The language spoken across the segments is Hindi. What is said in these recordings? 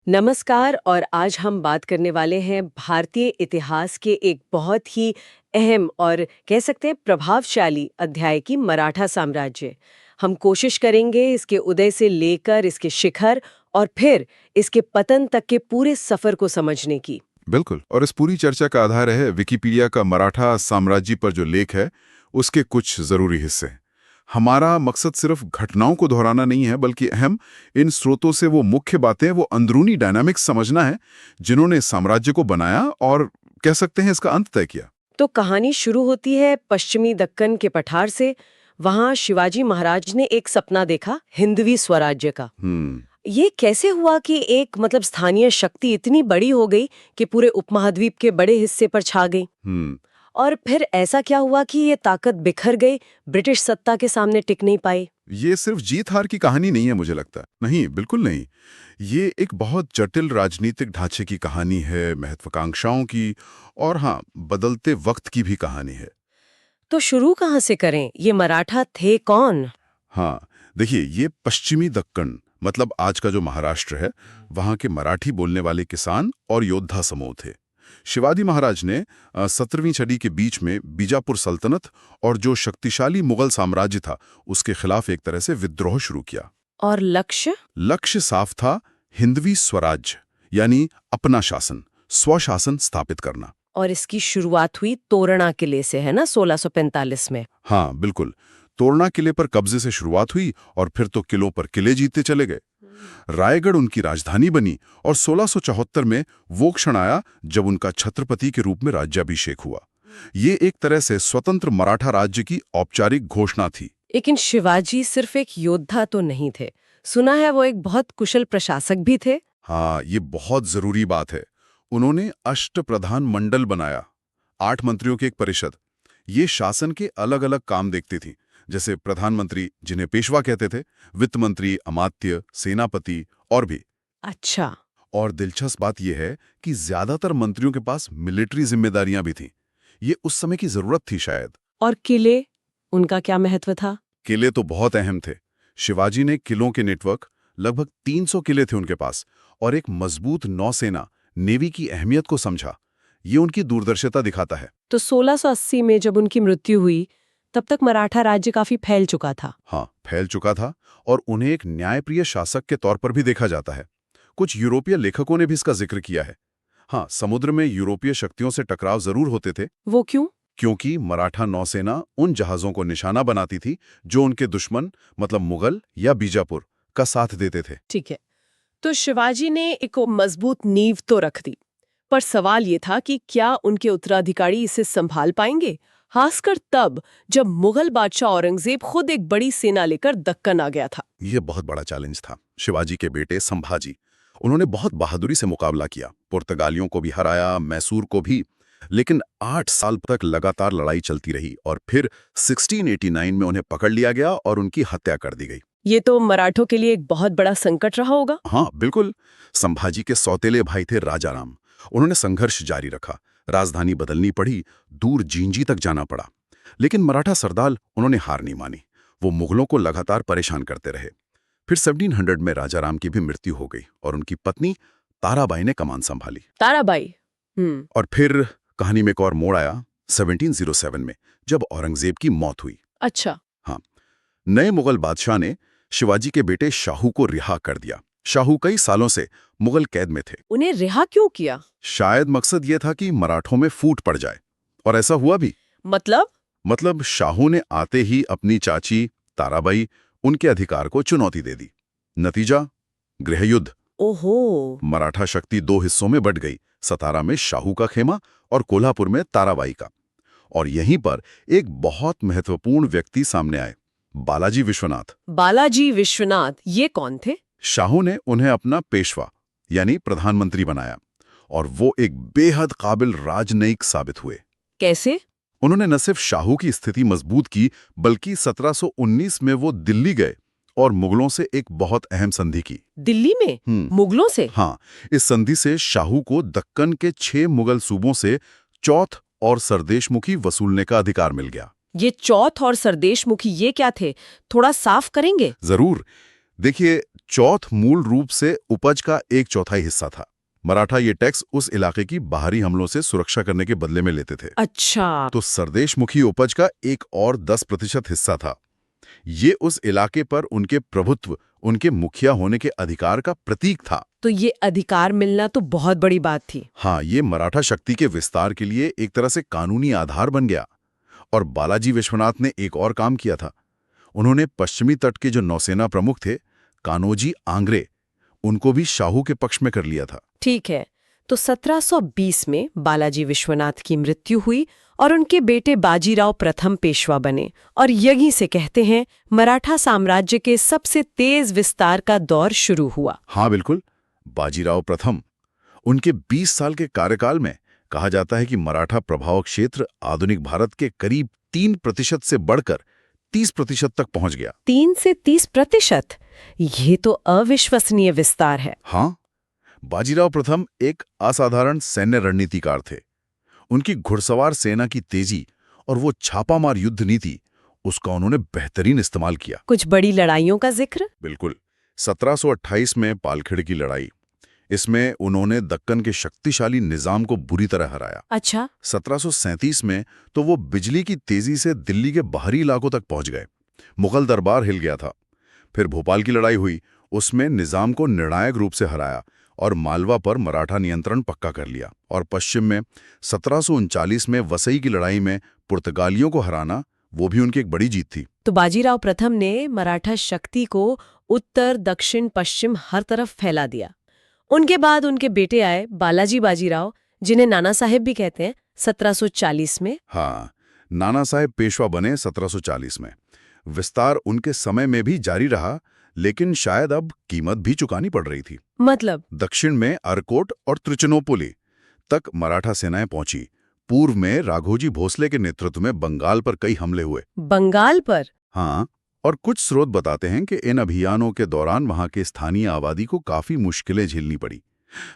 नमस्कार। और आज हम बात करने वाले हैं भारतीय इतिहास के एक बहुत ही अहम और कह सकते हैं प्रभावशाली अध्याय की, मराठा साम्राज्य। हम कोशिश करेंगे इसके उदय से लेकर इसके शिखर और फिर इसके पतन तक के पूरे सफर को समझने की। बिल्कुल। और इस पूरी चर्चा का आधार है विकिपीडिया का मराठा साम्राज्य पर जो लेख है उसके कुछ जरूरी हिस्से। हमारा मकसद सिर्फ घटनाओं को दोहराना नहीं है, बल्कि अहम इन स्रोतों से वो मुख्य बातें, वो अंदरूनी डायनामिक्स समझना है जिन्होंने इस साम्राज्य को बनाया और कह सकते हैं इसका अंत तय किया। तो कहानी शुरू होती है पश्चिमी दक्कन के पठार से। वहां शिवाजी महाराज ने एक सपना देखा, हिंदवी स्वराज्य का। ये कैसे हुआ कि एक स्थानीय शक्ति इतनी बड़ी हो गई कि पूरे उपमहाद्वीप के बड़े हिस्से पर छा गई? और फिर ऐसा क्या हुआ कि ये ताकत बिखर गई, ब्रिटिश सत्ता के सामने टिक नहीं पाई? ये सिर्फ जीत हार की कहानी नहीं है, मुझे लगता नहीं, बिल्कुल नहीं। ये एक बहुत जटिल राजनीतिक ढांचे की कहानी है, महत्वाकांक्षाओं की, और हाँ, बदलते वक्त की भी कहानी है। तो शुरू कहाँ से करें? ये मराठा थे कौन? हाँ, देखिए, ये पश्चिमी दक्कन मतलब आज का जो महाराष्ट्र है, वहाँ के मराठी बोलने वाले किसान और योद्धा समूह थे। शिवाजी महाराज ने 17वीं सदी के बीच में बीजापुर सल्तनत और जो शक्तिशाली मुगल साम्राज्य था उसके खिलाफ एक तरह से विद्रोह शुरू किया। और लक्ष्य? लक्ष्य साफ था, हिंदवी स्वराज्य, यानी अपना शासन, स्वशासन स्थापित करना। और इसकी शुरुआत हुई तोरणा किले से, है ना, 1645 में? हाँ, बिल्कुल। तोरणा किले पर कब्जे से शुरुआत हुई और फिर तो किलों पर किले जीतते चले गए। रायगढ़ उनकी राजधानी बनी और 1674 में वो क्षण आया जब उनका छत्रपति के रूप में राज्याभिषेक हुआ। ये एक तरह से स्वतंत्र मराठा राज्य की औपचारिक घोषणा थी। लेकिन शिवाजी सिर्फ एक योद्धा तो नहीं थे, सुना है वो एक बहुत कुशल प्रशासक भी थे। हाँ, ये बहुत जरूरी बात है। उन्होंने अष्टप्रधान मंडल बनाया, 8 मंत्रियों की एक परिषद। ये शासन के अलग अलग काम देखती थी, जैसे प्रधानमंत्री जिन्हें पेशवा कहते थे, वित्त मंत्री, अमात्य, सेनापति और भी। अच्छा। और दिलचस्प बात यह है कि ज्यादातर मंत्रियों के पास मिलिट्री जिम्मेदारियां भी थीं। ये उस समय की जरूरत थी शायद। और किले, उनका क्या महत्व था? किले तो बहुत अहम थे। शिवाजी ने किलों के नेटवर्क, लगभग 300 किले थे उनके पास, और एक मजबूत नौसेना, नेवी की अहमियत को समझा। ये उनकी दूरदर्शिता दिखाता है। तो 1680 में जब उनकी मृत्यु हुई, तब तक मराठा राज्य काफी फैल चुका था। हाँ, फैल चुका था, और उन्हें एक न्यायप्रिय शासक के तौर पर भी देखा जाता है। कुछ यूरोपीय लेखकों ने भी इसका जिक्र किया है। हाँ, समुद्र में यूरोपीय शक्तियों से टकराव जरूर होते थे। वो क्यों? क्योंकि मराठा नौसेना उन जहाजों को निशाना बनाती थी जो उनके दुश्मन मतलब मुगल या बीजापुर का साथ देते थे। ठीक है, तो शिवाजी ने एक मजबूत नींव तो रख दी, पर सवाल ये था कि क्या उनके उत्तराधिकारी इसे संभाल पाएंगे, खासकर तब जब मुगल बादशाह औरंगजेब खुद एक बड़ी सेना लेकर दक्कन आ गया था। यह बहुत बड़ा चैलेंज था। शिवाजी के बेटे संभाजी, उन्होंने बहुत बहादुरी से मुकाबला किया, पुर्तगालियों को भी हराया, मैसूर को भी। लेकिन 8 साल तक लगातार लड़ाई चलती रही और फिर 1689 में उन्हें पकड़ लिया गया और उनकी हत्या कर दी गई। ये तो मराठों के लिए एक बहुत बड़ा संकट रहा होगा। हाँ, बिल्कुल। संभाजी के सौतेले भाई थे राजाराम। उन्होंने संघर्ष जारी रखा, राजधानी बदलनी पड़ी, दूर जींजी तक जाना पड़ा। लेकिन मराठा सरदार, उन्होंने हार नहीं मानी। वो मुगलों को लगातार परेशान करते रहे। फिर 1700 में राजाराम की भी मृत्यु हो गई और उनकी पत्नी ताराबाई ने कमान संभाली। ताराबाई। और फिर कहानी में एक और मोड़ आया 1707 में, जब औरंगजेब की मौत हुई। अच्छा। हाँ, नए मुगल बादशाह ने शिवाजी के बेटे शाहू को रिहा कर दिया। शाहू कई सालों से मुगल कैद में थे। उन्हें रिहा क्यों किया? शायद मकसद यह था कि मराठों में फूट पड़ जाए, और ऐसा हुआ भी। मतलब शाहू ने आते ही अपनी चाची ताराबाई, उनके अधिकार को चुनौती दे दी। नतीजा, गृहयुद्ध। ओहो। मराठा शक्ति 2 हिस्सों में बंट गई, सतारा में शाहू का खेमा और कोल्हापुर में ताराबाई का। और यहीं पर एक बहुत महत्वपूर्ण व्यक्ति सामने आए, बालाजी विश्वनाथ। बालाजी विश्वनाथ, ये कौन थे? शाहू ने उन्हें अपना पेशवा यानी प्रधानमंत्री बनाया, और वो एक बेहद काबिल राजनयिक साबित हुए। कैसे? उन्होंने न सिर्फ शाहू की स्थिति मजबूत की, बल्कि 1719 में वो दिल्ली गए और मुगलों से एक बहुत अहम संधि की। दिल्ली में? मुगलों से? हाँ, इस संधि से शाहू को दक्कन के 6 मुगल सूबों से चौथ और सरदेशमुखी वसूलने का अधिकार मिल गया। ये चौथ और सरदेशमुखी ये क्या थे, थोड़ा साफ करेंगे? जरूर। देखिए, चौथ मूल रूप से उपज का 1/4 हिस्सा था। मराठा ये टैक्स उस इलाके की बाहरी हमलों से सुरक्षा करने के बदले में लेते थे। अच्छा। तो सरदेशमुखी उपज का एक और 10% हिस्सा था। ये उस इलाके पर उनके प्रभुत्व, उनके मुखिया होने के अधिकार का प्रतीक था। तो ये अधिकार मिलना तो बहुत बड़ी बात थी। हाँ, ये मराठा शक्ति के विस्तार के लिए एक तरह से कानूनी आधार बन गया। और बालाजी विश्वनाथ ने एक और काम किया था। उन्होंने पश्चिमी तट के जो नौसेना प्रमुख थे, कान्होजी आंग्रे, उनको भी शाहू के पक्ष में कर लिया था। ठीक है, तो 1720 में बालाजी विश्वनाथ की मृत्यु हुई और उनके बेटे बाजीराव प्रथम पेशवा बने, और यहीं से कहते हैं मराठा साम्राज्य के सबसे तेज विस्तार का दौर शुरू हुआ। हाँ बिल्कुल, बाजीराव प्रथम। उनके 20 साल के कार्यकाल में कहा जाता है कि मराठा प्रभाव क्षेत्र आधुनिक भारत के करीब 3% से बढ़कर 30% तक पहुंच गया। 3 से 30%? ये तो अविश्वसनीय विस्तार है। हाँ, बाजीराव प्रथम एक असाधारण सैन्य रणनीतिकार थे। उनकी घुड़सवार सेना की तेजी और वो छापामार युद्ध नीति, उसका उन्होंने बेहतरीन इस्तेमाल किया। कुछ बड़ी लड़ाइयों का जिक्र? बिल्कुल। 1728 में पालखेड़ की लड़ाई, इसमें उन्होंने दक्कन के शक्तिशाली निजाम को बुरी तरह हराया। अच्छा। 1737 में तो वो बिजली की तेजी से दिल्ली के बाहरी इलाकों तक पहुंच गए। मुगल दरबार हिल गया था। फिर भोपाल की लड़ाई हुई, उसमें निजाम को निर्णायक रूप से हराया और मालवा पर मराठा नियंत्रण पक्का कर लिया। और पश्चिम में 1739 में वसई की लड़ाई में पुर्तगालियों को हराना, वो भी उनकी एक बड़ी जीत थी। तो बाजीराव प्रथम ने मराठा शक्ति को उत्तर, दक्षिण, पश्चिम हर तरफ फैला दिया। उनके बाद उनके बेटे आए बालाजी बाजीराव, जिन्हें नाना साहेब भी कहते हैं, 1740 में। हाँ, नाना साहेब पेशवा बने 1740 में। विस्तार उनके समय में भी जारी रहा, लेकिन शायद अब कीमत भी चुकानी पड़ रही थी। मतलब? दक्षिण में अरकोट और त्रिचनोपोली तक मराठा सेनाएं पहुंची। पूर्व में राघोजी भोसले के नेतृत्व में बंगाल पर कई हमले हुए। बंगाल पर? हाँ, और कुछ स्रोत बताते हैं कि इन अभियानों के दौरान वहां के स्थानीय आबादी को काफी मुश्किलें झेलनी पड़ी।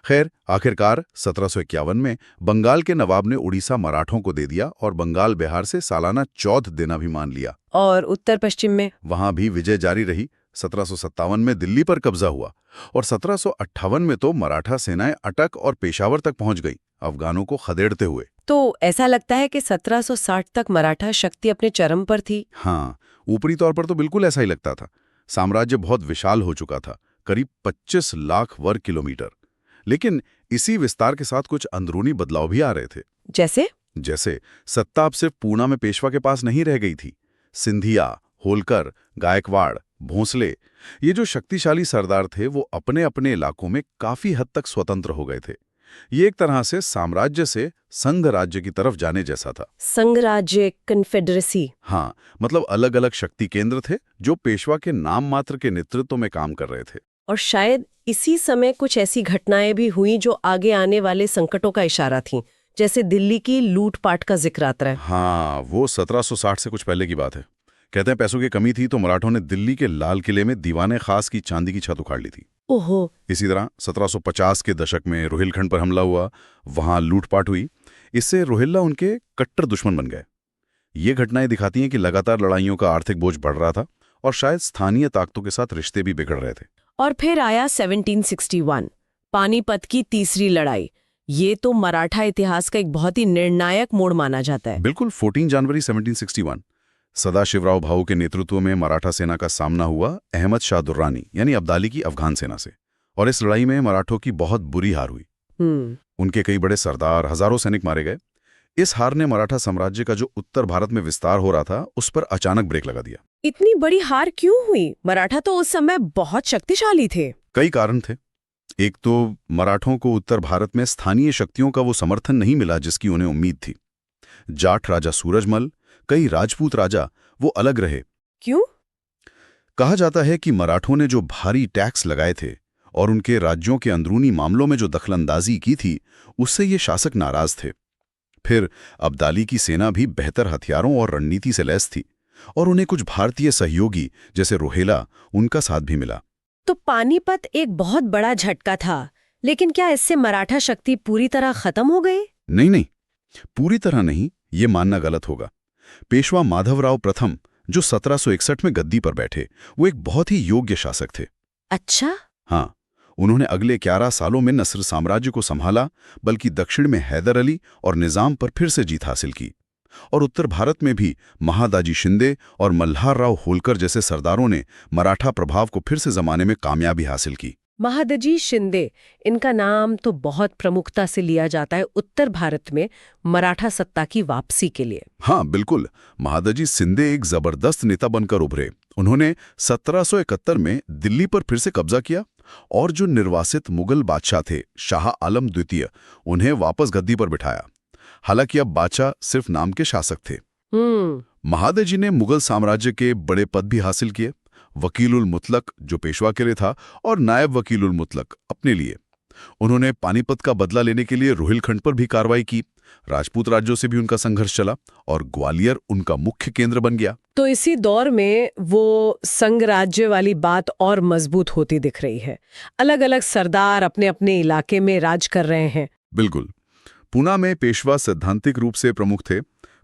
खैर, आखिरकार 1751 में बंगाल के नवाब ने उड़ीसा मराठों को दे दिया और बंगाल बिहार से सालाना चौथ देना भी मान लिया। और उत्तर पश्चिम में? वहां भी विजय जारी रही। 1757 में दिल्ली पर कब्जा हुआ और 1758 में तो मराठा सेनाएं अटक और पेशावर तक पहुंच गई, अफगानों को खदेड़ते हुए। तो ऐसा लगता है कि 1760 तक मराठा शक्ति अपने चरम पर थी। हाँ, ऊपरी तौर पर तो बिल्कुल ऐसा ही लगता था। साम्राज्य बहुत विशाल हो चुका था, करीब 25 लाख वर्ग किलोमीटर। लेकिन इसी विस्तार के साथ कुछ अंदरूनी बदलाव भी आ रहे थे। जैसे सत्ता अब सिर्फ पूना में पेशवा के पास नहीं रह गई थी। सिंधिया, होलकर, गायकवाड़, भोंसले, ये जो शक्तिशाली सरदार थे, वो अपने अपने इलाकों में काफी हद तक स्वतंत्र हो गए थे। ये एक तरह से साम्राज्य से संघ राज्य की तरफ जाने जैसा था। संघ राज्य, कन्फेडरेसी। हाँ, मतलब अलग अलग शक्ति केंद्र थे जो पेशवा के नाम मात्र के नेतृत्व में काम कर रहे थे। और शायद इसी समय कुछ ऐसी घटनाएं भी हुई जो आगे आने वाले संकटों का इशारा थीं, जैसे दिल्ली की लूटपाट का जिक्र आता है। हाँ, वो 1760 से कुछ पहले की बात है। कहते हैं पैसों की कमी थी तो मराठों ने दिल्ली के लाल किले में दीवाने खास की चांदी की छत उखाड़ ली थी। ओहो। इसी तरह 1750 के दशक में रोहिलखंड पर हमला हुआ, वहां लूटपाट हुई। इससे रोहिल्ला उनके कट्टर दुश्मन बन गए। ये घटनाएं दिखाती हैं कि लगातार लड़ाइयों का आर्थिक बोझ बढ़ रहा था और शायद स्थानीय ताकतों के साथ रिश्ते भी बिगड़ रहे थे। और फिर आया 1761, पानीपत की तीसरी लड़ाई। ये तो मराठा इतिहास का एक बहुत ही निर्णायक मोड़ माना जाता है। बिल्कुल, 14 जनवरी 1761 सदाशिवराव भाऊ के नेतृत्व में मराठा सेना का सामना हुआ अहमद शाह दुर्रानी यानी अब्दाली की अफगान सेना से। और इस लड़ाई में मराठों की बहुत बुरी हार हुई। उनके कई बड़े सरदार, हजारों सैनिक मारे गए। इस हार ने मराठा साम्राज्य का जो उत्तर भारत में विस्तार हो रहा था, उस पर अचानक ब्रेक लगा दिया। इतनी बड़ी हार क्यों हुई? मराठा तो उस समय बहुत शक्तिशाली थे। कई कारण थे। एक तो मराठों को उत्तर भारत में स्थानीय शक्तियों का वो समर्थन नहीं मिला जिसकी उन्हें उम्मीद थी। जाट राजा सूरजमल, कई राजपूत राजा, वो अलग रहे। क्यों? कहा जाता है कि मराठों ने जो भारी टैक्स लगाए थे और उनके राज्यों के अंदरूनी मामलों में जो दखलंदाजी की थी, उससे ये शासक नाराज थे। फिर अब्दाली की सेना भी बेहतर हथियारों और रणनीति से लैस थी और उन्हें कुछ भारतीय सहयोगी जैसे रोहेला, उनका साथ भी मिला। तो पानीपत एक बहुत बड़ा झटका था, लेकिन क्या इससे मराठा शक्ति पूरी तरह खत्म हो गई? नहीं, पूरी तरह नहीं, ये मानना गलत होगा। पेशवा माधवराव प्रथम, जो 1761 में गद्दी पर बैठे, वो एक बहुत ही योग्य शासक थे। अच्छा। हाँ, उन्होंने अगले 11 सालों में न सिर्फ साम्राज्य को संभाला, बल्कि दक्षिण में हैदर अली और निजाम पर फिर से जीत हासिल की। और उत्तर भारत में भी महादाजी शिंदे और मल्हार राव होलकर जैसे सरदारों ने मराठा प्रभाव को फिर से जमाने में कामयाबी हासिल की। महादजी शिंदे, इनका नाम तो बहुत प्रमुखता से लिया जाता है उत्तर भारत में मराठा सत्ता की वापसी के लिए। हाँ बिल्कुल, महादजी शिंदे एक जबरदस्त नेता बनकर उभरे। उन्होंने 1771 में दिल्ली पर फिर से कब्जा किया और जो निर्वासित मुगल बादशाह थे शाह आलम द्वितीय, उन्हें वापस गद्दी पर बिठाया। हालांकि अब बादशाह सिर्फ नाम के शासक थे। महादजी ने मुगल साम्राज्य के बड़े पद भी हासिल किए, वकीलुल मुतलक जो पेशवा के लिए था और नायब वकीलुल मुतलक अपने लिए। उन्होंने पानीपत का बदला लेने के लिए रोहिलखंड पर भी कार्रवाई की। राजपूत राज्यों से भी उनका संघर्ष चला और ग्वालियर उनका मुख्य केंद्र बन गया। तो इसी दौर में वो संघ राज्य वाली बात और मजबूत होती दिख रही है। अलग अलग सरदार अपने अपने इलाके में राज कर रहे हैं। बिल्कुल। पूना में पेशवा सैद्धांतिक रूप से प्रमुख थे,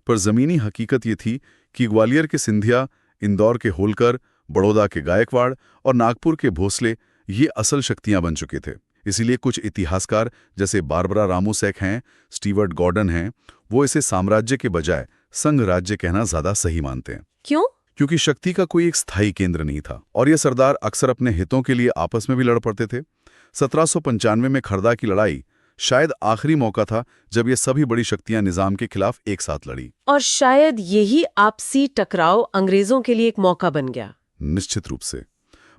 पर जमीनी हकीकत ये थी कि ग्वालियर के सिंधिया, इंदौर के होलकर, बड़ौदा के गायकवाड़ और नागपुर के भोसले ये असल शक्तियां बन चुके थे। इसीलिए कुछ इतिहासकार जैसे बारबरा रामोसेक हैं, स्टीवर्ट गॉर्डन हैं, वो इसे साम्राज्य के बजाय संघ राज्य कहना ज्यादा सही मानते हैं। क्यों? क्योंकि शक्ति का कोई एक स्थायी केंद्र नहीं था और ये सरदार अक्सर अपने हितों के लिए आपस में भी लड़ पड़ते थे। 1795 में खरदा की लड़ाई शायद आखिरी मौका था जब ये सभी बड़ी शक्तियां निजाम के खिलाफ एक साथ लड़ी। और शायद यही आपसी टकराव अंग्रेजों के लिए एक मौका बन गया। निश्चित रूप से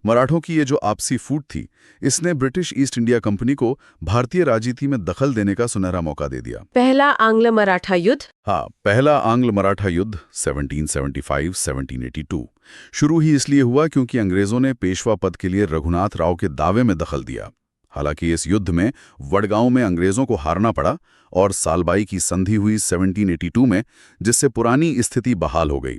मराठों की ये जो आपसी फूट थी, इसने ब्रिटिश ईस्ट इंडिया कंपनी को भारतीय राजनीति में दखल देने का सुनहरा मौका दे दिया। पहला आंग्ल मराठा युद्ध। हाँ, पहला आंग्ल मराठा युद्ध 1775-1782 शुरू ही इसलिए हुआ क्योंकि अंग्रेजों ने पेशवा पद के लिए रघुनाथ राव के दावे में दखल दिया। हालांकि इस युद्ध में वडगांव में अंग्रेजों को हारना पड़ा और सालबाई की संधि हुई 1782 में, जिससे पुरानी स्थिति बहाल हो गई।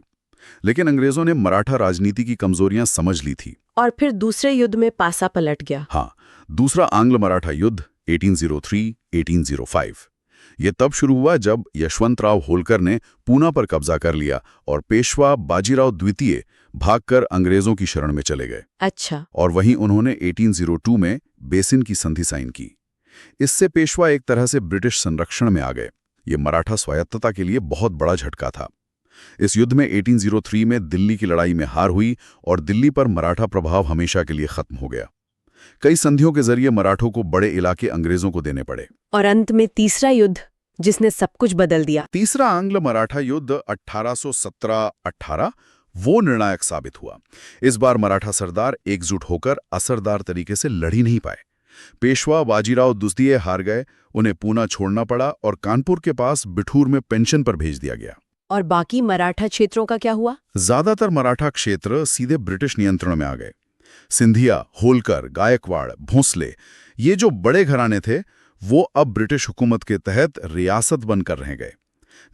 लेकिन अंग्रेजों ने मराठा राजनीति की कमजोरियां समझ ली थी और फिर दूसरे युद्ध में पासा पलट गया। हाँ, दूसरा आंग्ल मराठा युद्ध 1803-1805 ये तब शुरू हुआ जब यशवंतराव होलकर ने पूना पर कब्जा कर लिया और पेशवा बाजीराव द्वितीय भागकर अंग्रेजों की शरण में चले गए। अच्छा। और वहीं उन्होंने 1802 में बेसिन की संधि साइन की। इससे पेशवा एक तरह से ब्रिटिश संरक्षण में आ गए। ये मराठा स्वायत्तता के लिए बहुत बड़ा झटका था। इस युद्ध में 1803 में दिल्ली की लड़ाई में हार हुई और दिल्ली पर मराठा प्रभाव हमेशा के लिए खत्म हो गया। कई संधियों के जरिए मराठों को बड़े इलाके अंग्रेजों को देने पड़े। और अंत में तीसरा युद्ध जिसने सब कुछ बदल दिया। तीसरा आंग्ल मराठा युद्ध 1817-18 वो निर्णायक साबित हुआ। इस बार मराठा सरदार एकजुट होकर असरदार तरीके से लड़ ही नहीं पाए। पेशवा बाजीराव द्वितीय हार गए, उन्हें पूना छोड़ना पड़ा और कानपुर के पास बिठूर में पेंशन पर भेज दिया गया। और बाकी मराठा क्षेत्रों का क्या हुआ? ज्यादातर मराठा क्षेत्र सीधे ब्रिटिश नियंत्रण में आ गए। सिंधिया, होलकर, गायकवाड़, भोसले ये जो बड़े घराने थे वो अब ब्रिटिश हुकूमत के तहत रियासत बनकर रह गए।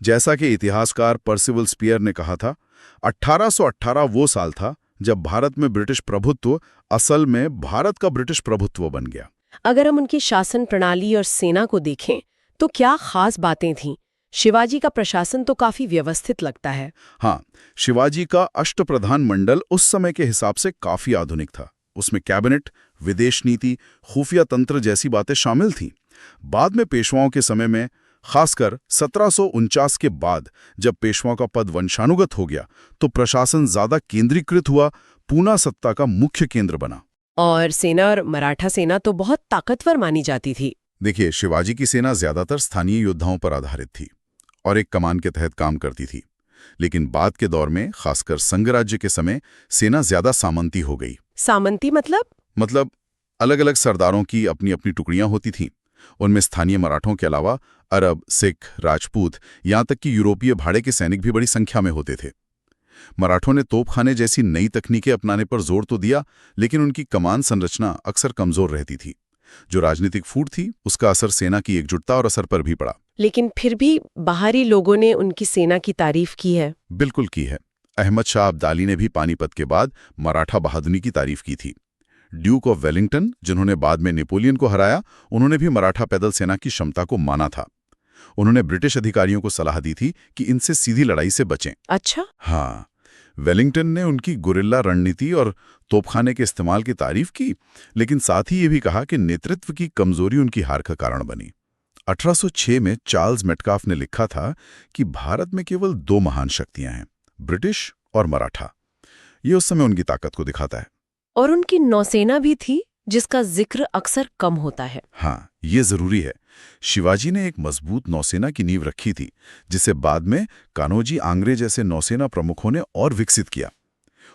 जैसा कि इतिहासकार पर्सिवल स्पीयर ने कहा था, 1818 वो साल था जब भारत में ब्रिटिश प्रभुत्व असल में भारत का ब्रिटिश प्रभुत्व बन गया। अगर हम उनकी शासन प्रणाली और सेना को देखें तो क्या खास बातें थीं? शिवाजी का प्रशासन तो काफी व्यवस्थित लगता है। हाँ, शिवाजी का अष्टप्रधान मंडल उस समय के हिसाब से काफी आधुनिक था। उसमें कैबिनेट, विदेश नीति, खुफिया तंत्र जैसी बातें शामिल थीं। बाद में पेशवाओं के समय में, खासकर 1749 के बाद जब पेशवाओं का पद वंशानुगत हो गया, तो प्रशासन ज्यादा केंद्रीकृत हुआ, पूना सत्ता का मुख्य केंद्र बना। और सेना और मराठा सेना तो बहुत ताकतवर मानी जाती थी। देखिए, शिवाजी की सेना ज्यादातर स्थानीय योद्धाओं पर आधारित थी और एक कमान के तहत काम करती थी। लेकिन बाद के दौर में, खासकर संघ राज्य के समय, सेना ज्यादा सामंती हो गई। सामंती मतलब अलग अलग सरदारों की अपनी अपनी टुकड़ियां होती थीं। उनमें स्थानीय मराठों के अलावा अरब, सिख, राजपूत, यहां तक कि यूरोपीय भाड़े के सैनिक भी बड़ी संख्या में होते थे। मराठों ने तोपखाने जैसी नई तकनीकें अपनाने पर जोर तो दिया, लेकिन उनकी कमान संरचना अक्सर कमजोर रहती थी। जो राजनीतिक फूट थी, उसका असर सेना की एकजुटता और असर पर भी पड़ा। लेकिन फिर भी बाहरी लोगों ने उनकी सेना की तारीफ की है। बिल्कुल की है। अहमद शाह अब्दाली ने भी पानीपत के बाद मराठा बहादुरी की तारीफ की थी। ड्यूक ऑफ वेलिंगटन, जिन्होंने बाद में नेपोलियन को हराया, उन्होंने भी मराठा पैदल सेना की क्षमता को माना था। उन्होंने ब्रिटिश अधिकारियों को सलाह दी थी कि इनसे सीधी लड़ाई से बचें। अच्छा। हाँ, वेलिंगटन ने उनकी गुरिल्ला रणनीति और तोपखाने के इस्तेमाल की तारीफ की, लेकिन साथ ही ये भी कहा कि नेतृत्व की कमजोरी उनकी हार का कारण बनी। 1806 में चार्ल्स मेटकाफ ने लिखा था कि भारत में केवल 2 महान शक्तियां हैं, ब्रिटिश और मराठा। ये उस समय उनकी ताकत को दिखाता है। और उनकी नौसेना भी थी, जिसका जिक्र अक्सर कम होता है। हाँ, ये जरूरी है। शिवाजी ने एक मजबूत नौसेना की नींव रखी थी, जिसे बाद में कान्होजी आंग्रे जैसे नौसेना प्रमुखों ने और विकसित किया।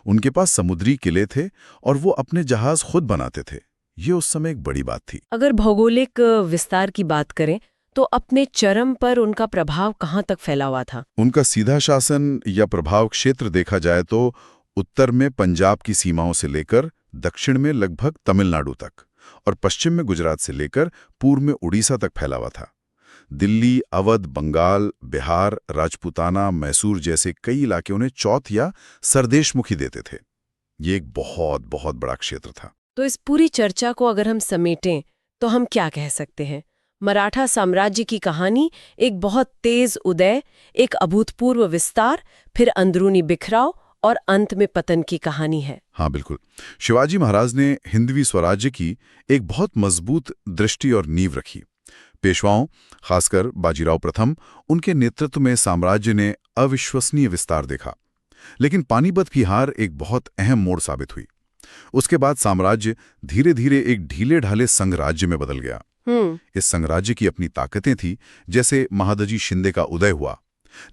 उनके पास समुद्री किले थे और वो अपने जहाज खुद बनाते थे। ये उस समय एक बड़ी बात थी। अगर भौगोलिक विस्तार की बात करें तो अपने चरम पर उनका प्रभाव कहाँ तक फैला हुआ था? उनका सीधा शासन या प्रभाव क्षेत्र देखा जाए तो उत्तर में पंजाब की सीमाओं से लेकर दक्षिण में लगभग तमिलनाडु तक और पश्चिम में गुजरात से लेकर पूर्व में उड़ीसा तक फैला हुआ था। दिल्ली, अवध, बंगाल, बिहार, राजपूताना, मैसूर जैसे कई इलाके उन्हें चौथ या सरदेशमुखी देते थे। ये एक बहुत बहुत बड़ा क्षेत्र था। तो इस पूरी चर्चा को अगर हम समेटें तो हम क्या कह सकते हैं? मराठा साम्राज्य की कहानी एक बहुत तेज उदय, एक अभूतपूर्व विस्तार, फिर अंदरूनी बिखराव और अंत में पतन की कहानी है। हाँ, बिल्कुल। शिवाजी महाराज ने हिंदवी स्वराज्य की एक बहुत मजबूत दृष्टि और नींव रखी। पेशवाओं, खासकर बाजीराव प्रथम, उनके नेतृत्व में साम्राज्य ने अविश्वसनीय विस्तार देखा। लेकिन पानीपत की हार एक बहुत अहम मोड़ साबित हुई। उसके बाद साम्राज्य धीरे धीरे एक ढीले ढाले संघराज्य में बदल गया। इस संघराज्य की अपनी ताकतें थी, जैसे महादजी शिंदे का उदय हुआ,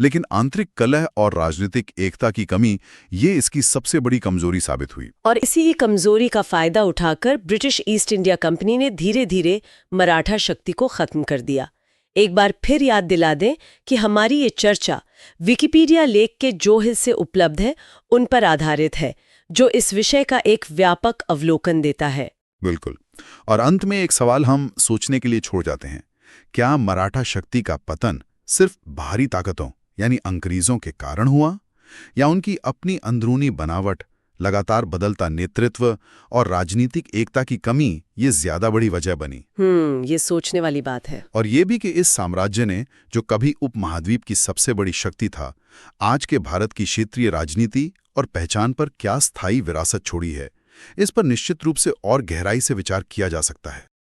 लेकिन आंतरिक कलह और राजनीतिक एकता की कमी ये इसकी सबसे बड़ी कमजोरी साबित हुई। और इसी कमजोरी का फायदा उठाकर ब्रिटिश ईस्ट इंडिया कंपनी ने धीरे धीरे मराठा शक्ति को खत्म कर दिया। एक बार फिर याद दिला दें कि हमारी ये चर्चा विकिपीडिया लेख के जो हिस्से उपलब्ध है उन पर आधारित है, जो इस विषय का एक व्यापक अवलोकन देता है। बिल्कुल। और अंत में एक सवाल हम सोचने के लिए छोड़ जाते हैं। क्या मराठा शक्ति का पतन सिर्फ बाहरी ताकतों यानी अंग्रेजों के कारण हुआ, या उनकी अपनी अंदरूनी बनावट, लगातार बदलता नेतृत्व और राजनीतिक एकता की कमी ये ज्यादा बड़ी वजह बनी? ये सोचने वाली बात है। और ये भी कि इस साम्राज्य ने, जो कभी उपमहाद्वीप की सबसे बड़ी शक्ति था, आज के भारत की क्षेत्रीय राजनीति और पहचान पर क्या स्थायी विरासत छोड़ी है। इस पर निश्चित रूप से और गहराई से विचार किया जा सकता है।